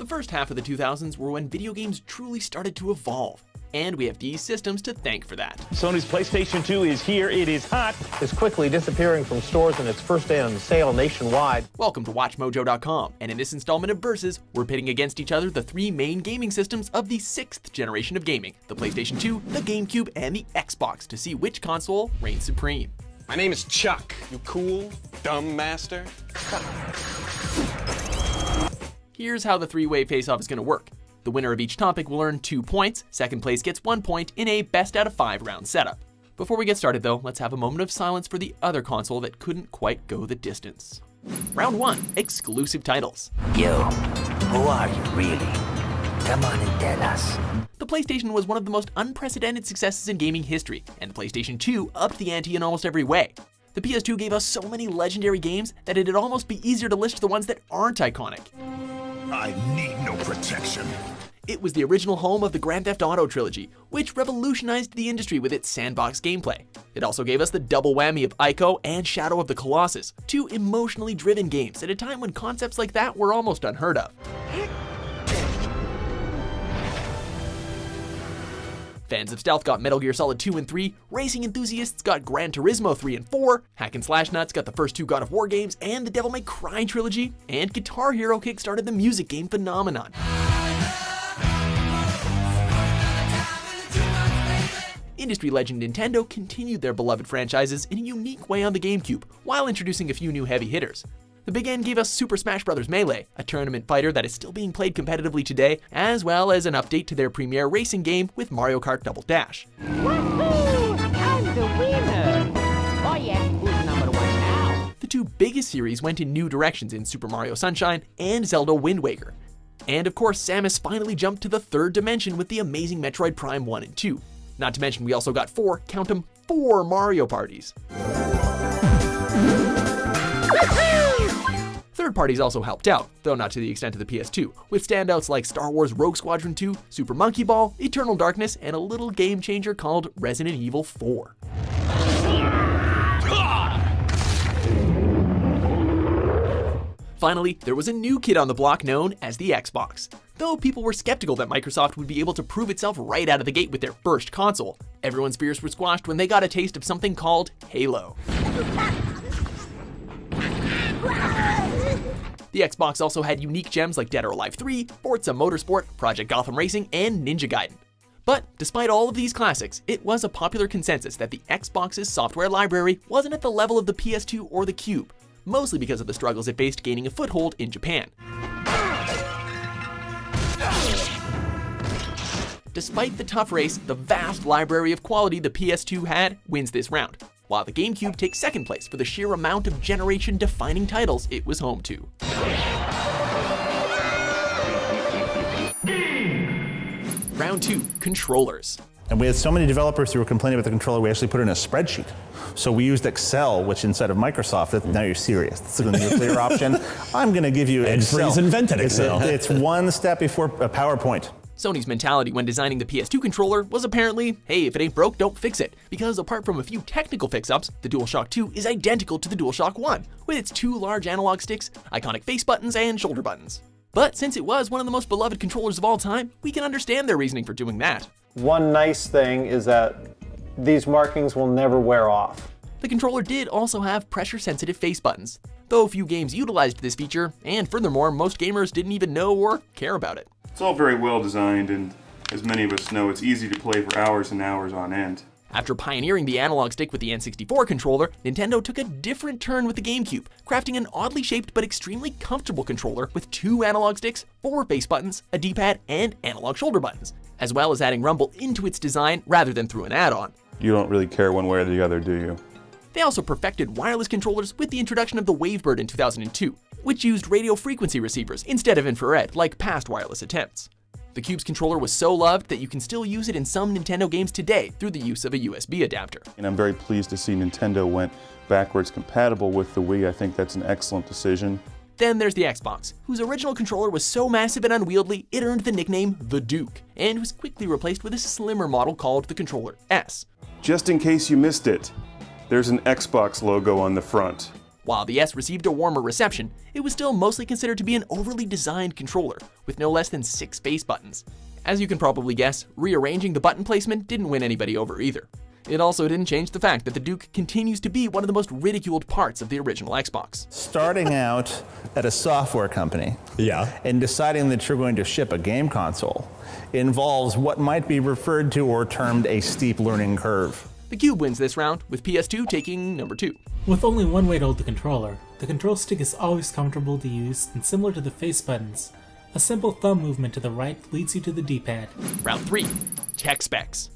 The first half of the 2000s were when video games truly started to evolve, and we have these systems to thank for that. Sony's PlayStation 2 is here, it is hot. It's quickly disappearing from stores in its first day on sale nationwide. Welcome to WatchMojo.com, and in this installment of Versus, we're pitting against each other the three main gaming systems of the 6th generation of gaming, the PlayStation 2, the GameCube, and the Xbox, to see which console reigns supreme. My name is Chuck. You cool, dumb master? Here's how the three-way face-off is going to work. The winner of each topic will earn 2 points, second place gets 1 point in a best out of 5 round setup. Before we get started though, let's have a moment of silence for the other console that couldn't quite go the distance. Round 1, exclusive titles. Yo, who are you really? Come on and tell us. The PlayStation was one of the most unprecedented successes in gaming history, and the PlayStation 2 upped the ante in almost every way. The PS2 gave us so many legendary games that it'd almost be easier to list the ones that aren't iconic. I need no protection. It was the original home of the Grand Theft Auto trilogy, which revolutionized the industry with its sandbox gameplay. It also gave us the double whammy of Ico and Shadow of the Colossus, two emotionally driven games at a time when concepts like that were almost unheard of. Fans of stealth got Metal Gear Solid 2 and 3, racing enthusiasts got Gran Turismo 3 and 4, hack and slash nuts got the first 2 God of War games and the Devil May Cry trilogy, and Guitar Hero kickstarted the music game phenomenon. Industry legend Nintendo continued their beloved franchises in a unique way on the GameCube, while introducing a few new heavy hitters. The Big N gave us Super Smash Bros. Melee, a tournament fighter that is still being played competitively today, as well as an update to their premier racing game with Mario Kart Double Dash. Woohoo! I'm the winner! Oh yeah, who's number 1 now? The two biggest series went in new directions in Super Mario Sunshine and Zelda Wind Waker. And of course, Samus finally jumped to the third dimension with the amazing Metroid Prime 1 and 2. Not to mention we also got 4, count 'em, 4 Mario parties. Third parties also helped out, though not to the extent of the PS2, with standouts like Star Wars Rogue Squadron 2, Super Monkey Ball, Eternal Darkness, and a little game changer called Resident Evil 4. Finally, there was a new kid on the block known as the Xbox. Though people were skeptical that Microsoft would be able to prove itself right out of the gate with their first console, everyone's fears were squashed when they got a taste of something called Halo. The Xbox also had unique gems like Dead or Alive 3, Forza Motorsport, Project Gotham Racing, and Ninja Gaiden. But despite all of these classics, it was a popular consensus that the Xbox's software library wasn't at the level of the PS2 or the Cube, mostly because of the struggles it faced gaining a foothold in Japan. Despite the tough race, the vast library of quality the PS2 had wins this round, while the GameCube takes second place for the sheer amount of generation-defining titles it was home to. Round 2, controllers. And we had so many developers who were complaining about the controller, we actually put it in a spreadsheet. So we used Excel, which instead of Microsoft, now you're serious. This is a nuclear option. I'm going to give you Excel. Freeze invented Excel. It's one step before a PowerPoint. Sony's mentality when designing the PS2 controller was apparently, hey, if it ain't broke, don't fix it. Because apart from a few technical fix-ups, the DualShock 2 is identical to the DualShock 1, with its 2 large analog sticks, iconic face buttons, and shoulder buttons. But since it was one of the most beloved controllers of all time, we can understand their reasoning for doing that. One nice thing is that these markings will never wear off. The controller did also have pressure-sensitive face buttons, though few games utilized this feature, and furthermore, most gamers didn't even know or care about it. It's all very well designed, and as many of us know, it's easy to play for hours and hours on end. After pioneering the analog stick with the N64 controller, Nintendo took a different turn with the GameCube, crafting an oddly shaped but extremely comfortable controller with 2 analog sticks, 4 face buttons, a D-pad, and analog shoulder buttons, as well as adding rumble into its design rather than through an add-on. You don't really care one way or the other, do you? They also perfected wireless controllers with the introduction of the Wavebird in 2002, which used radio frequency receivers instead of infrared like past wireless attempts. The Cube's controller was so loved that you can still use it in some Nintendo games today through the use of a USB adapter. And I'm very pleased to see Nintendo went backwards compatible with the Wii. I think that's an excellent decision. Then there's the Xbox, whose original controller was so massive and unwieldy it earned the nickname the Duke, and was quickly replaced with a slimmer model called the Controller S. Just in case you missed it, there's an Xbox logo on the front. While the S received a warmer reception, it was still mostly considered to be an overly designed controller, with no less than 6 face buttons. As you can probably guess, rearranging the button placement didn't win anybody over either. It also didn't change the fact that the Duke continues to be one of the most ridiculed parts of the original Xbox. Starting out at a software company and deciding that you're going to ship a game console involves what might be referred to or termed a steep learning curve. The Cube wins this round, with PS2 taking number 2. With only one way to hold the controller, the control stick is always comfortable to use and similar to the face buttons. A simple thumb movement to the right leads you to the D-pad. Round 3, tech specs.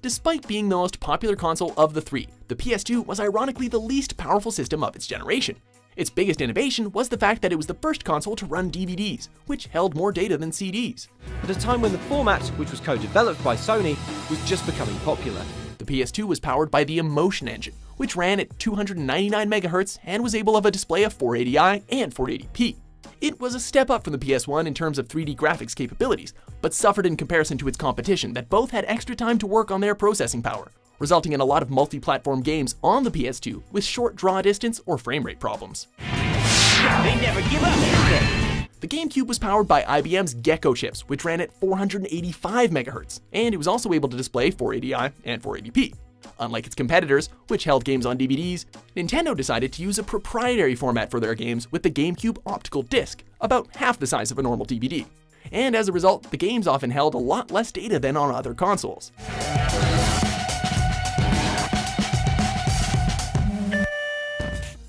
Despite being the most popular console of the three, the PS2 was ironically the least powerful system of its generation. Its biggest innovation was the fact that it was the first console to run DVDs, which held more data than CDs. At a time when the format, which was co-developed by Sony, was just becoming popular. The PS2 was powered by the Emotion engine, which ran at 299 MHz and was able of a display of 480i and 480p. It was a step up from the PS1 in terms of 3D graphics capabilities, but suffered in comparison to its competition that both had extra time to work on their processing power, resulting in a lot of multi-platform games on the PS2 with short draw distance or frame rate problems. They never give up. The GameCube was powered by IBM's Gecko chips, which ran at 485 MHz, and it was also able to display 480i and 480p. Unlike its competitors, which held games on DVDs, Nintendo decided to use a proprietary format for their games with the GameCube optical disc, about half the size of a normal DVD. And as a result, the games often held a lot less data than on other consoles.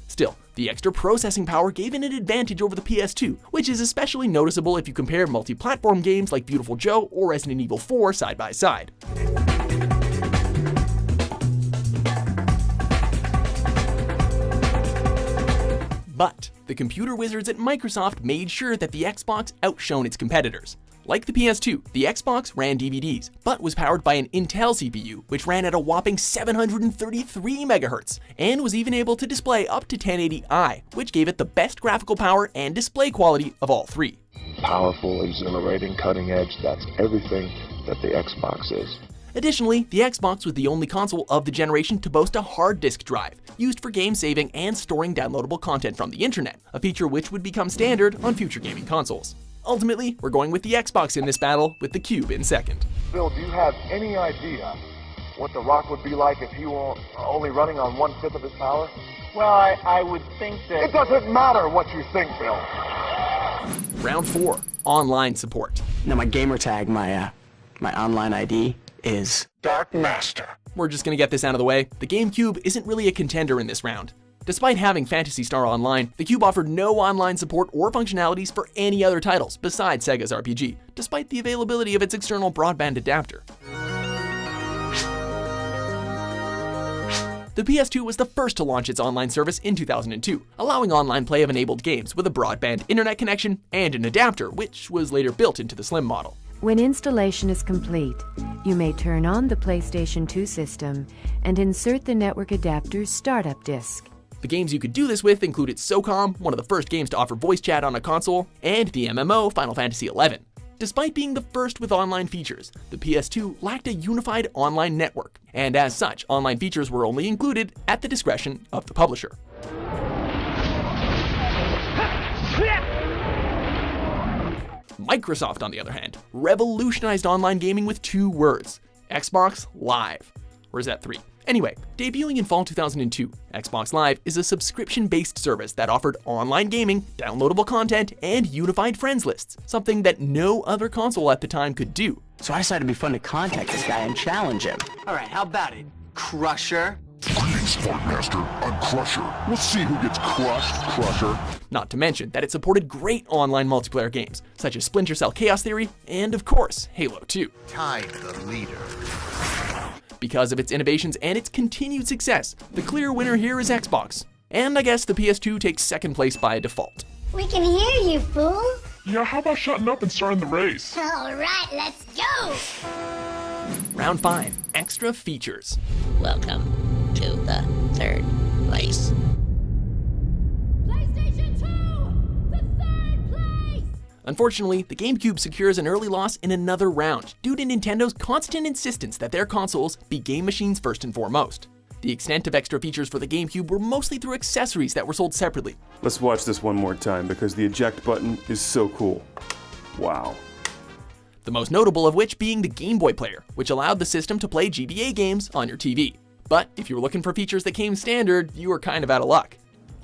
Still, the extra processing power gave it an advantage over the PS2, which is especially noticeable if you compare multi-platform games like Beautiful Joe or Resident Evil 4 side by side. But the computer wizards at Microsoft made sure that the Xbox outshone its competitors. Like the PS2, the Xbox ran DVDs, but was powered by an Intel CPU, which ran at a whopping 733 MHz, and was even able to display up to 1080i, which gave it the best graphical power and display quality of all three. Powerful, exhilarating, cutting edge, that's everything that the Xbox is. Additionally, the Xbox was the only console of the generation to boast a hard disk drive, used for game saving and storing downloadable content from the internet, a feature which would become standard on future gaming consoles. Ultimately, we're going with the Xbox in this battle, with the Cube in second. Bill, do you have any idea what The Rock would be like if he were only running on 1/5 of his power? Well, I would think that... It doesn't matter what you think, Bill. Round 4, online support. Now my gamer tag, my online ID is Dark Master. We're just gonna get this out of the way. The GameCube isn't really a contender in this round. Despite having Phantasy Star Online, the Cube offered no online support or functionalities for any other titles besides Sega's RPG, despite the availability of its external broadband adapter. The PS2 was the first to launch its online service in 2002, allowing online play of enabled games with a broadband internet connection and an adapter, which was later built into the Slim model. When installation is complete, you may turn on the PlayStation 2 system and insert the network adapter's startup disk. The games you could do this with included SOCOM, one of the first games to offer voice chat on a console, and the MMO Final Fantasy XI. Despite being the first with online features, the PS2 lacked a unified online network, and as such, online features were only included at the discretion of the publisher. Microsoft, on the other hand, revolutionized online gaming with 2 words: Xbox Live. Or is that 3? Anyway, debuting in fall 2002, Xbox Live is a subscription-based service that offered online gaming, downloadable content, and unified friends lists, something that no other console at the time could do. So I decided it'd be fun to contact this guy and challenge him. All right, how about it, Crusher? Greetings, Master. I'm Crusher. We'll see who gets crushed, Crusher. Not to mention that it supported great online multiplayer games, such as Splinter Cell Chaos Theory, and of course, Halo 2. Time the leader. Because of its innovations and its continued success, the clear winner here is Xbox. And I guess the PS2 takes second place by default. We can hear you, fool. Yeah, how about shutting up and starting the race? All right, let's go. Round 5, extra features. Welcome to the third place. PlayStation 2, the third place. Unfortunately, the GameCube secures an early loss in another round due to Nintendo's constant insistence that their consoles be game machines first and foremost. The extent of extra features for the GameCube were mostly through accessories that were sold separately. Let's watch this one more time because the eject button is so cool. Wow. The most notable of which being the Game Boy player, which allowed the system to play GBA games on your TV. But if you were looking for features that came standard, you were kind of out of luck.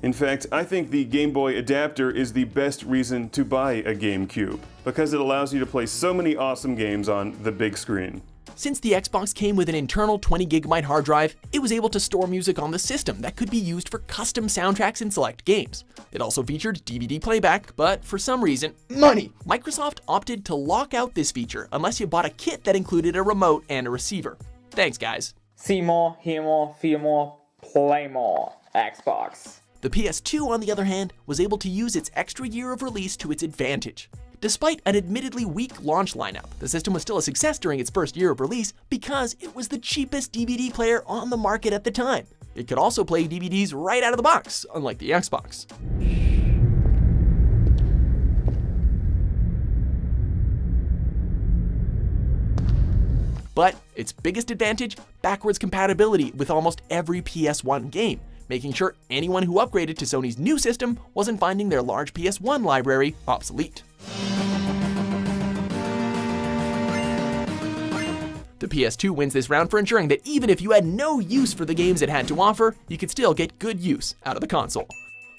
In fact, I think the Game Boy adapter is the best reason to buy a GameCube, because it allows you to play so many awesome games on the big screen. Since the Xbox came with an internal 20GB hard drive, it was able to store music on the system that could be used for custom soundtracks in select games. It also featured DVD playback, but for some reason, money! Microsoft opted to lock out this feature unless you bought a kit that included a remote and a receiver. Thanks, guys. See more, hear more, feel more, play more. Xbox. The PS2, on the other hand, was able to use its extra year of release to its advantage. Despite an admittedly weak launch lineup, the system was still a success during its first year of release because it was the cheapest DVD player on the market at the time. It could also play DVDs right out of the box, unlike the Xbox. But its biggest advantage, backwards compatibility with almost every PS1 game, making sure anyone who upgraded to Sony's new system wasn't finding their large PS1 library obsolete. The PS2 wins this round for ensuring that even if you had no use for the games it had to offer, you could still get good use out of the console.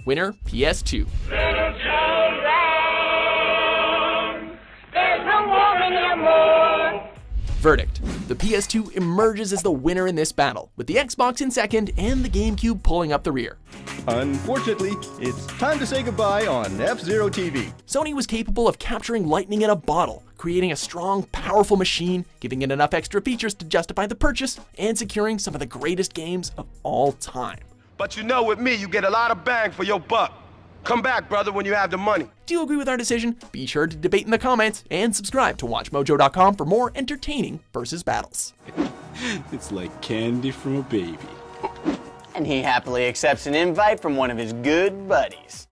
Winner, PS2. Verdict. The PS2 emerges as the winner in this battle, with the Xbox in second and the GameCube pulling up the rear. Unfortunately, it's time to say goodbye on F-Zero TV. Sony was capable of capturing lightning in a bottle, creating a strong, powerful machine, giving it enough extra features to justify the purchase, and securing some of the greatest games of all time. But you know, with me, you get a lot of bang for your buck. Come back, brother, when you have the money. Do you agree with our decision? Be sure to debate in the comments and subscribe to WatchMojo.com for more entertaining versus battles. It's like candy from a baby. And he happily accepts an invite from one of his good buddies.